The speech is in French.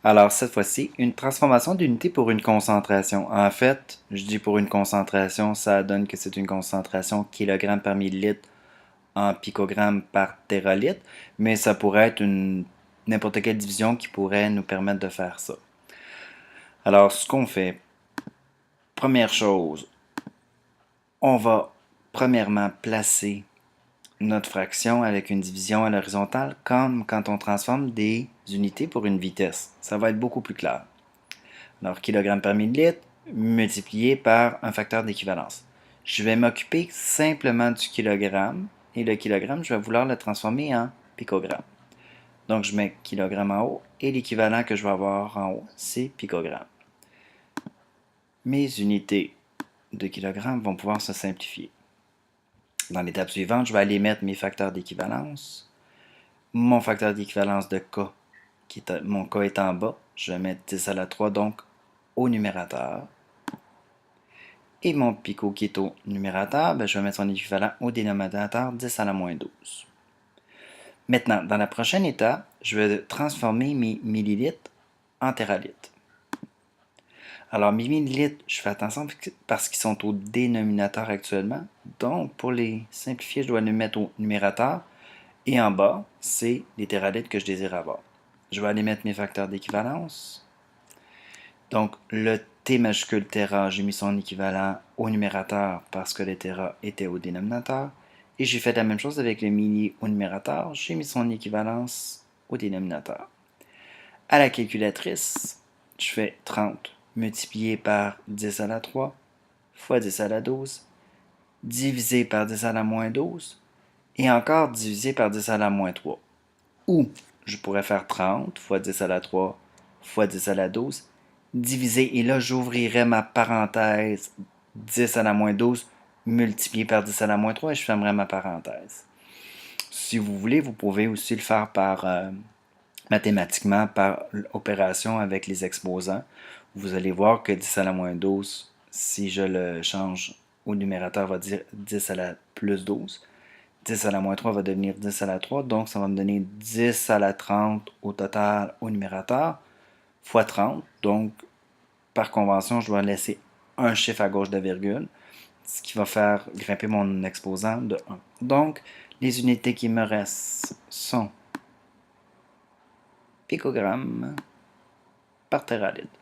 Alors, cette fois-ci, une transformation d'unité pour une concentration. En fait, je dis pour une concentration, ça donne que c'est une concentration kilogramme par millilitre en picogramme par téralitre, mais ça pourrait être n'importe quelle division qui pourrait nous permettre de faire ça. Alors, ce qu'on fait, première chose, on va premièrement placer notre fraction avec une division à l'horizontale comme quand on transforme des unités pour une vitesse. Ça va être beaucoup plus clair. Alors, kilogramme par millilitre multiplié par un facteur d'équivalence. Je vais m'occuper simplement du kilogramme et le kilogramme, je vais vouloir le transformer en picogramme. Donc, je mets kilogramme en haut et l'équivalent que je vais avoir en haut, c'est picogramme. Mes unités de kilogramme vont pouvoir se simplifier. Dans l'étape suivante, je vais aller mettre mes facteurs d'équivalence. Mon facteur d'équivalence de K, mon K est en bas, je vais mettre 10 à la 3 donc au numérateur. Et mon picot qui est au numérateur, je vais mettre son équivalent au dénominateur 10 à la moins 12. Maintenant, dans la prochaine étape, je vais transformer mes millilitres en téralitres. Alors, mes millilitres, je fais attention parce qu'ils sont au dénominateur actuellement. Donc, pour les simplifier, je dois les mettre au numérateur. Et en bas, c'est les téralitres que je désire avoir. Je vais aller mettre mes facteurs d'équivalence. Donc, le T majuscule Tera, j'ai mis son équivalent au numérateur parce que le Tera était au dénominateur. Et j'ai fait la même chose avec le milli au numérateur. J'ai mis son équivalence au dénominateur. À la calculatrice, je fais 30 multiplié par 10 à la 3 fois 10 à la 12 divisé par 10 à la moins 12 et encore divisé par 10 à la moins 3. Ou je pourrais faire 30 fois 10 à la 3 fois 10 à la 12 divisé, et là j'ouvrirais ma parenthèse 10 à la moins 12 multiplié par 10 à la moins 3 et je fermerai ma parenthèse. Si vous voulez, vous pouvez aussi le faire par mathématiquement par opération avec les exposants. Vous allez voir que 10 à la moins 12, si je le change au numérateur, va dire 10 à la plus 12. 10 à la moins 3 va devenir 10 à la 3, donc ça va me donner 10 à la 30 au total au numérateur, fois 30. Donc, par convention, je dois laisser un chiffre à gauche de la virgule, ce qui va faire grimper mon exposant de 1. Donc, les unités qui me restent sont picogrammes par téralitre.